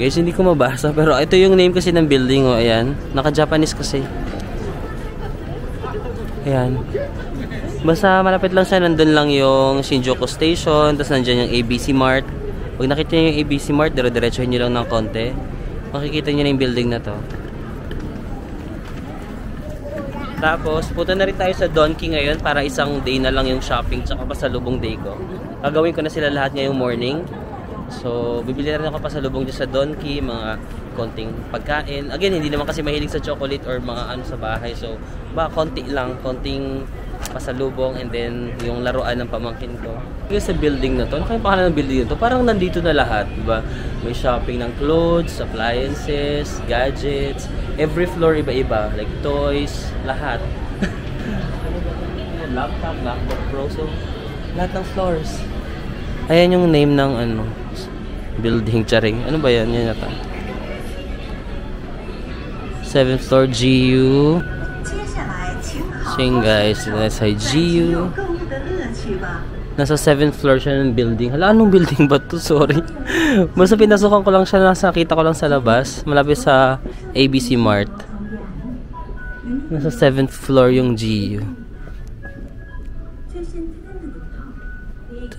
Guys, hindi ko mabasa. Pero ito yung name kasi ng building. Oh, ayan. Naka-Japanese kasi. Ayan. Basta malapit lang siya. Nandun lang yung Shinjuku Station. Tapos nandyan yung ABC Mart. Pag nakita nyo yung ABC Mart, dire-diretsuhin nyo lang ng konti. Makikita nyo na yung building na to. Tapos, punta na rin tayo sa Donkey ngayon para isang day na lang yung shopping tsaka pasalubong day ko. Gagawin ko na sila lahat ngayong morning. So, bibili na rin ako pasalubong dyan sa Donkey, mga konting pagkain. Again, hindi naman kasi mahilig sa chocolate or mga ano sa bahay. So, konti lang, konting pasalubong and then yung laruan ng pamangkin ko. Kasi sa building na to, ano kayong pangalan ng building na to? Parang nandito na lahat, diba? May shopping ng clothes, appliances, gadgets. Every floor iba-iba, like toys, lahat. Laptop, MacBook Pro, so lahat ng floors. Ayan yung name ng ano, building, charing. Ano ba yan? Yan yata. 7th floor GU. So yun guys, nasa GU. Nasa 7th floor siya ng building. Hala, anong building ba to? Sorry. Basta pinasukan ko lang siya, nakita ko lang sa labas. Malapit sa ABC Mart. Nasa 7th floor yung GU.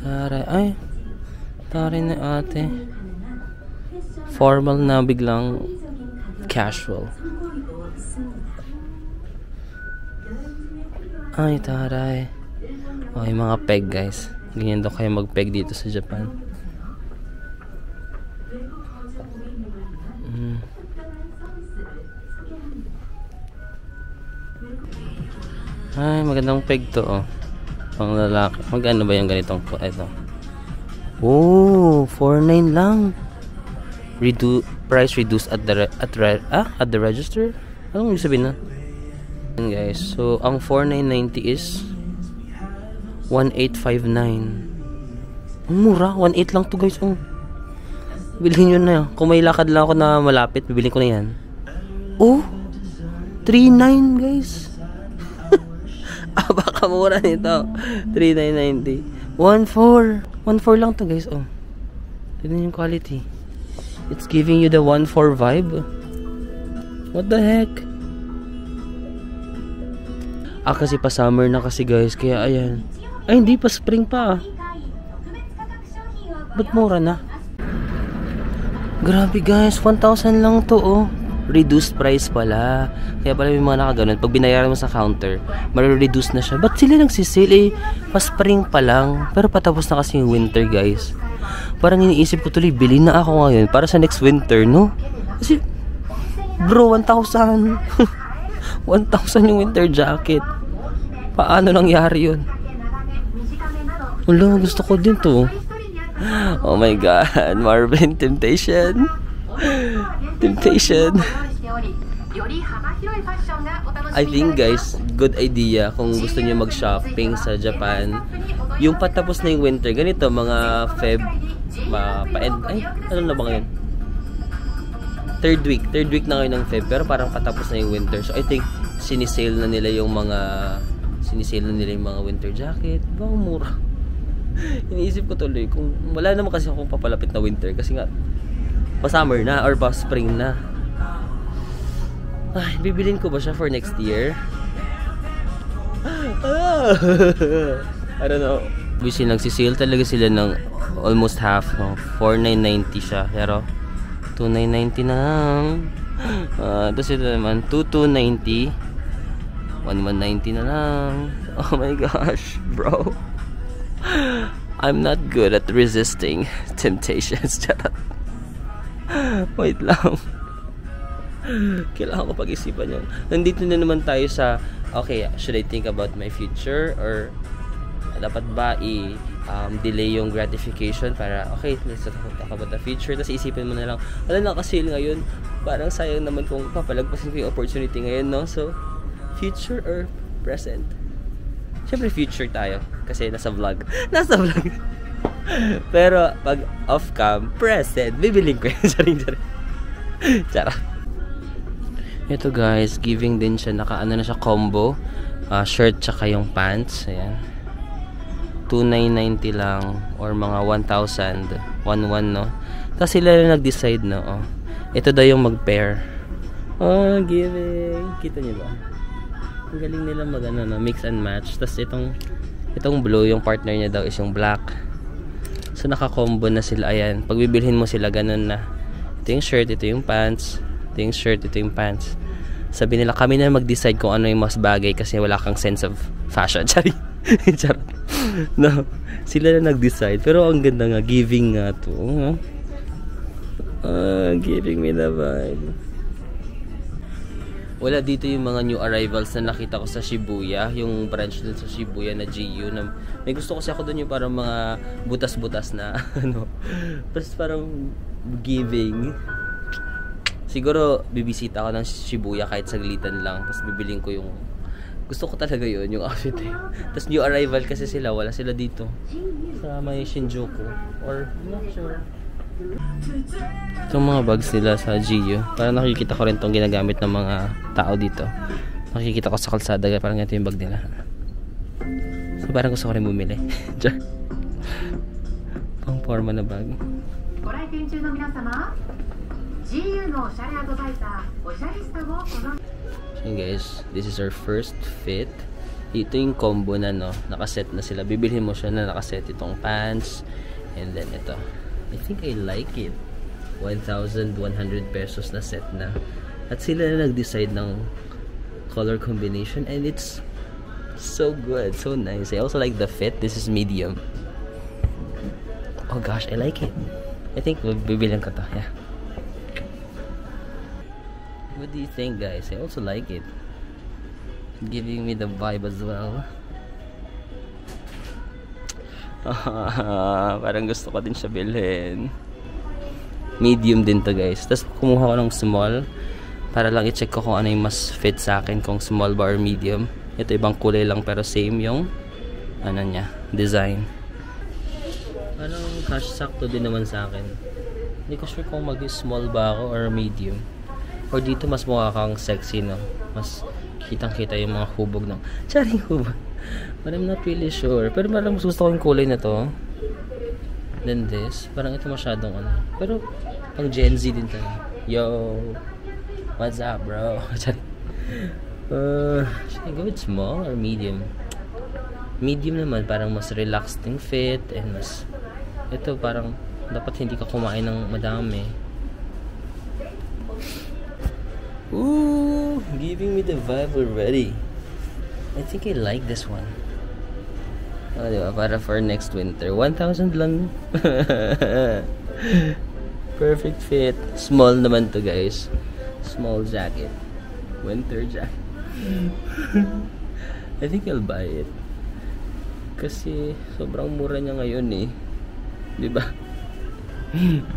Taray, ay. Taray na ate. Formal na biglang casual. Ay, taray. Okay, mga peg guys. Ganyan daw kayo mag-peg dito sa Japan. Ay, magandang peg to oh. Pang lalaki. Magkano ba yung ganitong po? Ito. Oh, 4.9 lang. Price reduced at the register? Anong ibig sabihin na? Guys, so ang 4,990 is 1,859. Ang mura, 1,800 lang to guys. Bilhin nyo na. Kung may lakad lang ako na malapit, bibilhin ko na yan. Oh, 3,900 guys. Baka mura nito. 3,990. 1,400. 1,400 lang to guys. Oh, tignan yung quality. It's giving you the 1,400 vibe. What the heck? Kasi pa summer na kasi guys, kaya ayan. Ay, hindi pa spring pa. Ba't mura na? Grabe guys, 1,000 lang to oh. Reduced price pala. Kaya pala may mga nakaganon. Pag binayaran mo sa counter, marireduce na siya. Ba't sila nagsisale? Pa spring pa lang. Pero patapos na kasi yung winter guys. Parang iniisip ko tuloy, bilhin na ako ngayon para sa next winter, no? Kasi, bro, 1,000. 1,000 yung winter jacket. Paano nangyari yun? Wala, gusto ko din to. Oh my god, Marvin, Temptation. Temptation. I think guys, good idea kung gusto niyo mag-shopping sa Japan. Yung patapos na yung winter, ganito, mga Feb, pa-end, ay, ano na ba ngayon? Third week na ngayon ng Feb, pero parang patapos na yung winter. So I think sinisale na nila yung mga winter jacket. Bang mura. Iniisip ko tuloy kung wala naman kasi akong papalapit na winter kasi nga pa summer na or pa spring na. Ay, bibilin ko ba siya for next year? I don't know. Busy nagsisale talaga sila ng almost half, no? 4,990 siya, pero 2,990 na lang. Tapos ito naman 2,290. 1,190 na lang. Oh my gosh, bro. I'm not good at resisting temptations. Wait lang. Kailangan ko pag-isipan yun. Nandito na naman tayo sa, okay, should I think about my future? Or dapat ba delay yung gratification para, okay, let's talk about the future. Tapos isipin mo na lang, wala na kasi ngayon, parang sayang naman kung papalagpasin ko yung opportunity ngayon, no? So, future or present? Siyempre future tayo kasi nasa vlog. Pero pag off cam, present, bibiling ko yun. Charot. Ito guys, giving din siya, naka-ano na siya combo, shirt tsaka yung pants. Ayan, 2,990 lang or mga 1,000, 1,1 no. Kasi sila na nag-decide na, oh. Ito daw yung mag-pair. Oh, giving. Kita niyo ba? Ang galing nila mix and match. Tapos itong blue, yung partner niya daw is yung black. So naka-combo na sila. Ayan, pag bibilhin mo sila, ganun na. Ito yung shirt, ito yung pants. Ito yung shirt, ito yung pants. Sabi nila, kami na mag-decide kung ano yung mas bagay kasi wala kang sense of fashion. Chari. No, sila na nag-decide. Pero ang ganda nga, giving nga to. Giving me the vibe. Wala dito yung mga new arrivals na nakita ko sa Shibuya, yung branch dun sa Shibuya na GU na may gusto kasi ako dun yung parang mga butas-butas na ano, tapos parang giving. Siguro bibisita ako ng Shibuya kahit saglitan lang, tapos bibiling ko yung gusto ko talaga yun, yung outfit eh. Tapos new arrival kasi sila, wala sila dito sa may Shinjuku or not sure. Itong mga bags nila sa GU, parang nakikita ko rin itong ginagamit ng mga tao dito. Nakikita ko sa kalsada, parang ito yung bag nila. So parang gusto ko rin bumili. Pang forma na bag. So guys, this is our first fit. Ito yung combo na no, nakaset na sila. Bibilhin mo siya na nakaset itong pants and then ito. I think I like it. 1,100 pesos na set na. At sila na nag-decide ng color combination and it's so good, so nice. I also like the fit. This is medium. Oh gosh, I like it. I think bibilan ko to. Yeah. What do you think, guys? I also like it. Giving me the vibe as well. Parang gusto ko din siya bilhin. Medium din to guys. Tapos kumuha ko ng small para lang i-check ko kung ano yung mas fit sa akin, kung small ba or medium. Ito ibang kulay lang pero same yung ano niya, design. Parang cash sakto din naman sa akin. Hindi ko sure kung mag-small ba ako or medium. Or dito mas mukha kang sexy, no? Mas kitang-kita yung mga hubog ng charing hubog. But I'm not really sure. Pero parang mas gusto ko yung kulay na to than this. Parang ito masyadong ano. Pero pang Gen Z din tayo. Yo, what's up bro? Should I go with small or medium? Medium naman, parang mas relaxed yung fit. And mas ito parang dapat hindi ka kumain ng madami. Ooh, giving me the vibe already. I think I like this one. Oh, diba? Para for next winter. 1,000 lang. Perfect fit. Small naman to guys. Small jacket. Winter jacket. I think I'll buy it. Kasi sobrang mura niya ngayon eh. Diba? I'm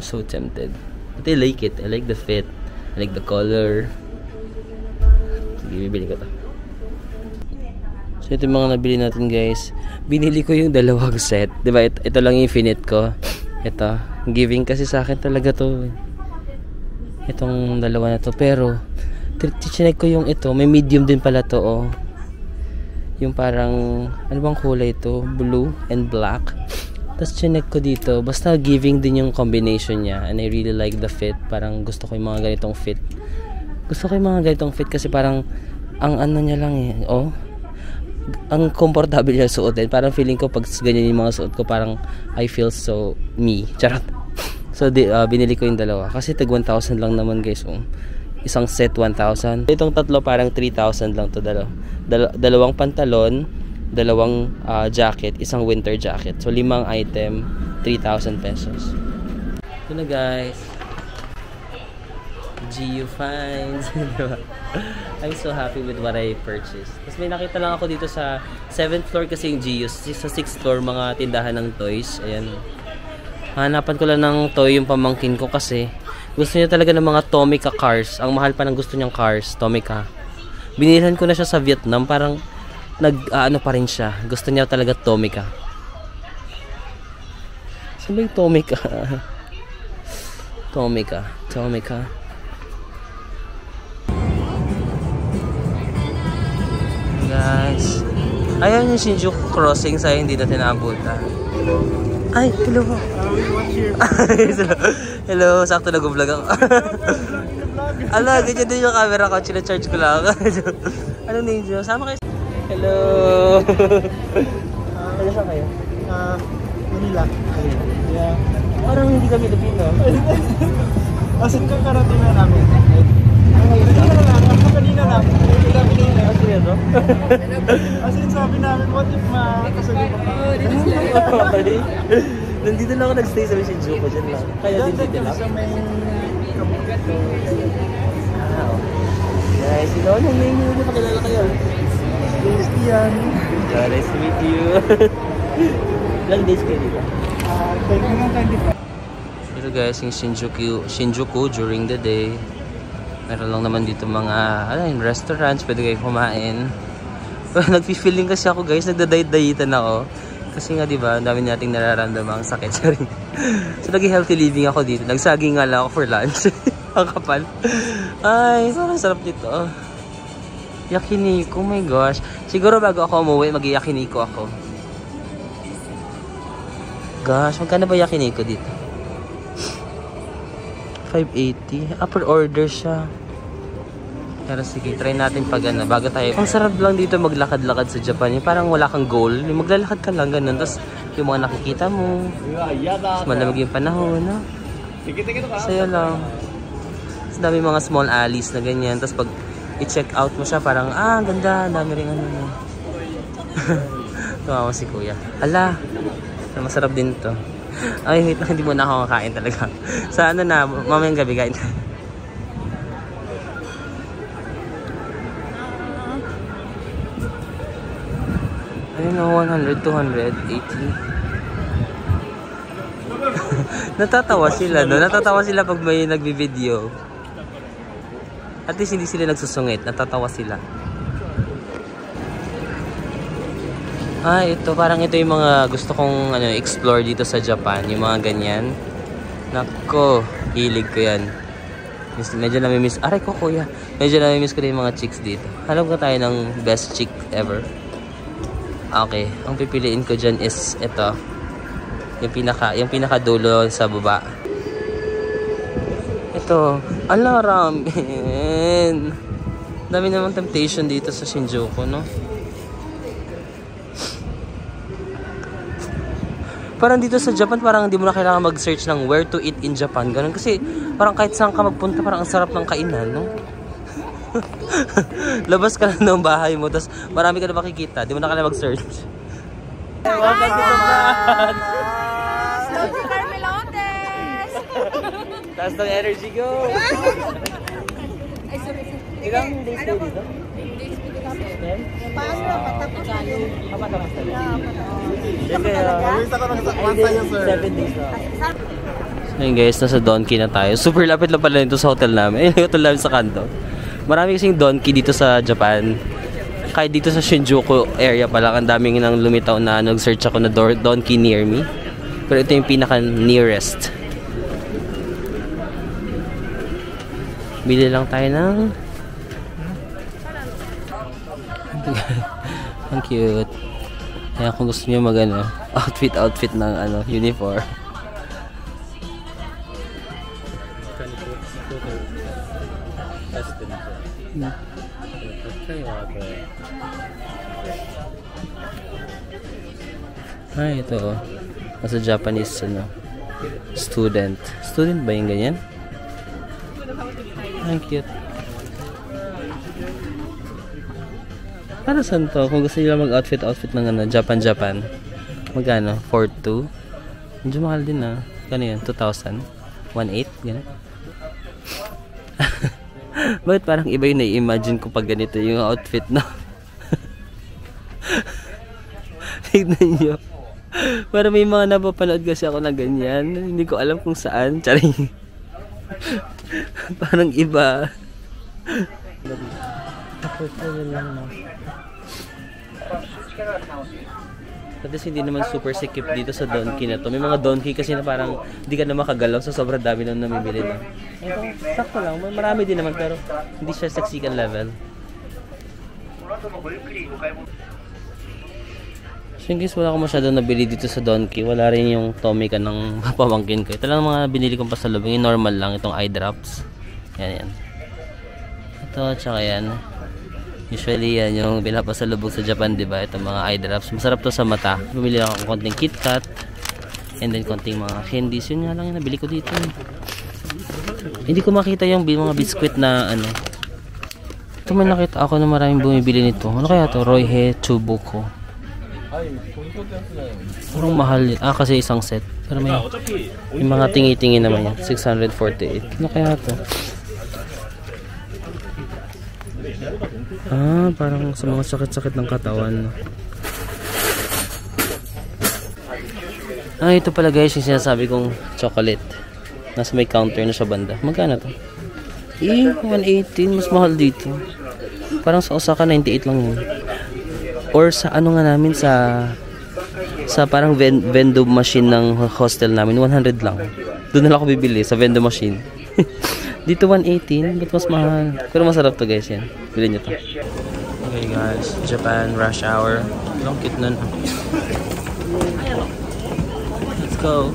so tempted. But I like it. I like the fit. I like the color. Sige, bibili ko to. So ito yung mga nabili natin guys. Binili ko yung dalawang set. Diba? Ito lang yung finite ko. Ito. Giving kasi sa akin talaga to. Itong dalawa na to. Pero chinek ko yung ito. May medium din pala to oh. Yung parang ano bang kulay ito? Blue and black. Tapos chinek ko dito. Basta giving din yung combination niya. And I really like the fit. Parang gusto ko yung mga ganitong fit. Gusto ko yung mga ganitong fit kasi parang ang ano niya lang eh. Oh. Ang comfortable niya suotin. Parang feeling ko pag ganyan yung mga suot ko, parang I feel so me. Charot. So binili ko yung dalawa. Kasi tag 1,000 lang naman guys. Isang set 1,000. Itong tatlo parang 3,000 lang to. Dalawang pantalon, dalawang jacket, isang winter jacket. So 5 item, 3,000 pesos. Ito na guys. GU finds. I'm so happy with what I purchased. Tapos may nakita lang ako dito sa 7th floor kasi yung GU. Sa 6th floor mga tindahan ng toys. Ayan. Hanapan ko lang ng toy yung pamangkin ko kasi gusto niya talaga ng mga Tomica cars. Ang mahal pa ng gusto niyang cars, Tomica. Binilhan ko na siya sa Vietnam. Parang ano pa rin siya. Gusto niya talaga Tomica. Saan ba yung Tomica? Tomica. Guys, ayun yung Shinjuku crossing sa hindi natin naabutan. Ay, hello. Hello, sakto nag-vlog ako. Ala, ganyan din yung camera ko. China-charge ko lang. Anong name nyo? Sama kayo. Hello! Ano saan kayo? Manila. Yeah. Parang hindi kami Pilipino. Asin ka karating na namin. Kanina lang. Asin sabi namin, what if makasali pa pa? Nandito lang ako nag-stay sa Shinjuku dyan lang. Kaya din dito lang. Sa may Wow. Guys, ikaw nung name nyo pakilala kayo. Christian. Nice to meet you. Ilang days kayo dito? 25. Ito guys, yung Shinjuku during the day. Meron lang naman dito mga restaurants, pwede kayo kumain. Nagpi-feeling kasi ako guys, nagda-diet-dietan ako. Kasi nga diba, ang dami nating nararamdaman ang sakit. So nag-healthy living ako dito. Nagsaging nga lang ako for lunch. Ang kapal. Ay, sobrang sarap dito. Yakiniku, oh my gosh. Siguro bago ako umuwi, mag-yakiniku ako. Gosh, magkano ba yakiniku dito? 580. Upper order siya. Pero sige, try natin pag bago tayo. Ang sarap lang dito maglakad-lakad sa Japan. Yung parang wala kang goal. Yung maglalakad ka lang ganun. Tapos yung mga nakikita mo. Tapos malamig yung panahon. No? Saya lang. Tapos dami mga small alleys na ganyan. Tapos pag i-check out mo siya, parang ganda. Dami rin ano. Tumawa si kuya. Ala, masarap din to. Ay, wait lang, hindi mo na ako kakain talaga. Sa ano na, mamayang gabi kain. Ayun na, 100, 200, 80. Natatawa sila, no? Natatawa sila pag may nagbi-video. At least hindi sila nagsusungit. Natatawa sila. Ito. Parang ito yung mga gusto kong explore dito sa Japan. Yung mga ganyan. Nako, hilig ko yan. Medyo namimiss. Aray ko, kuya. Medyo namimiss ko na yung mga chicks dito. Alam ko tayo ng best chick ever. Okay, ang pipiliin ko dyan is ito. Yung pinaka dulo sa baba. Ito, ramen. Dami naman temptation dito sa Shinjuku, no? Parang dito sa Japan, parang hindi mo na kailangan mag-search ng where to eat in Japan. Ganun kasi parang kahit saan ka magpunta, parang ang sarap ng kainan, no? Labas ka lang ng bahay mo, tapos marami ka na makikita. Di mo na kailangan mag-search. Welcome to Japan! Slow Carmelotes! Taas ng energy, go! Ay, sorry. Ilang days kayo dito? Paano na patapos tayo? Kapatapos tayo. Sige, Once tayo, sir. 7 days na. Ayun guys, nasa Donki na tayo. Super lapit lang pala nito sa hotel namin. Ayun, hotel namin sa kanto. Marami kasing Donki dito sa Japan. Kahit dito sa Shinjuku area pa lang, ang daming nang lumitaw na nag-search ako na Donki near me. Pero ito yung pinaka-nearest. Bili lang tayo ng... Ang cute. Kaya kung gusto niyo mag outfit ng uniform. Ito nasa Japanese student. Student ba yung ganyan? Ang cute. Para saan to? Kung gusto nila mag-outfit ng Japan. Magkano? 4,200? Medyo mahal din Kano yun? 2,000? 1,800? Gano'n? Bakit parang iba yung na-imagine ko pag ganito yung outfit na? Tignan nyo. Para may mga napapanood kasi ako na ganyan. Hindi ko alam kung saan. Charing. Parang iba. At least hindi naman super sikip dito sa Donki na to. May mga Donki kasi na parang hindi ka na makagalaw sa sobrang dami nang namimili na. Sakto lang. Marami din naman pero hindi siya sexican level. So guys, wala akong masyado nabili dito sa Donkey. Wala rin yung Tomica ng pamangkin ko. Ito lang mga binili kong pasalubong. Yung normal lang, itong eye drops. Yan. Ito, tsaka yan. Usually yan yung pinapasalubog sa Japan, diba? Itong mga eye drops. Masarap to sa mata. Bumili lang ako konting KitKat. And then konting mga candies. Yun nga lang yung nabili ko dito. Hindi ko makita yung mga biskwit na ano. Ito may nakita ako na maraming bumibili nito. Ano kaya to? Royhe Chubuko. Parang mahal yun. Kasi isang set. Pero may mga tingi-tingi naman yan. 648. Ano kaya to? Parang sa mga sakit-sakit ng katawan. Ito pala guys yung sinasabi kong chocolate. Nasa may counter na siya banda. Magkano to? 118. Mas mahal dito. Parang sa Osaka 98 lang yun. Or sa ano nga namin sa parang vending machine ng hostel namin 100 lang. Doon na lang ako bibili sa vending machine. Dito 118, but mas mahal. Pero masarap to guys yan. Bilhin nyo to. Okay guys, Japan rush hour. Long cute nun. Let's go.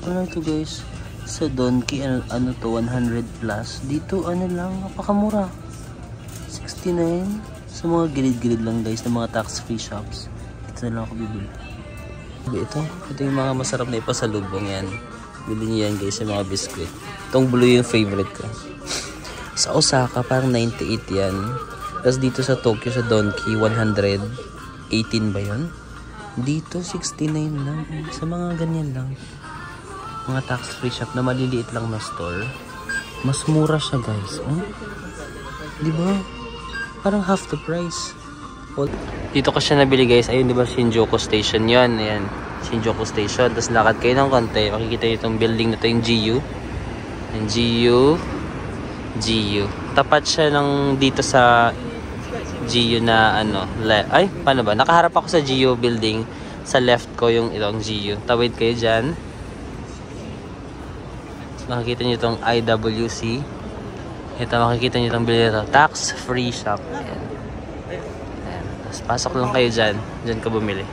Ano to guys? Sa Donkey, ano to, 100 plus. Dito, ano lang, napakamura. 69. Sa mga gilid-gilid lang guys, ng mga tax-free shops. Dito na lang ako bibili. Ito yung mga masarap na ipasalubong yan. Bili niyo yan guys, yung mga biscuit. Itong blue yung favorite ko. Sa Osaka, parang 98 yan. Tapos dito sa Tokyo, sa Donkey, 118 ba yun? Dito, 69 lang. Sa mga ganyan lang. Mga tax-free shop na maliliit lang na store. Mas mura siya guys. Diba? Parang half the price. Dito ko siya nabili guys. Ayun diba Shinjuku Station yun. Ayan. Shinjuku Station. Tapos lakad kayo ng konti. Makikita nyo itong building na ito yung GU. Yung GU. Tapat siya ng dito sa GU na ano. Ay, paano ba? Nakaharap ako sa GU building. Sa left ko yung itong GU. Tawid kayo dyan. Makikita nyo itong IWC. Ito makikita nyo itong bilhin ito. Tax-free shop. Ayan. Tapos pasok lang kayo dyan. Dyan ka bumili.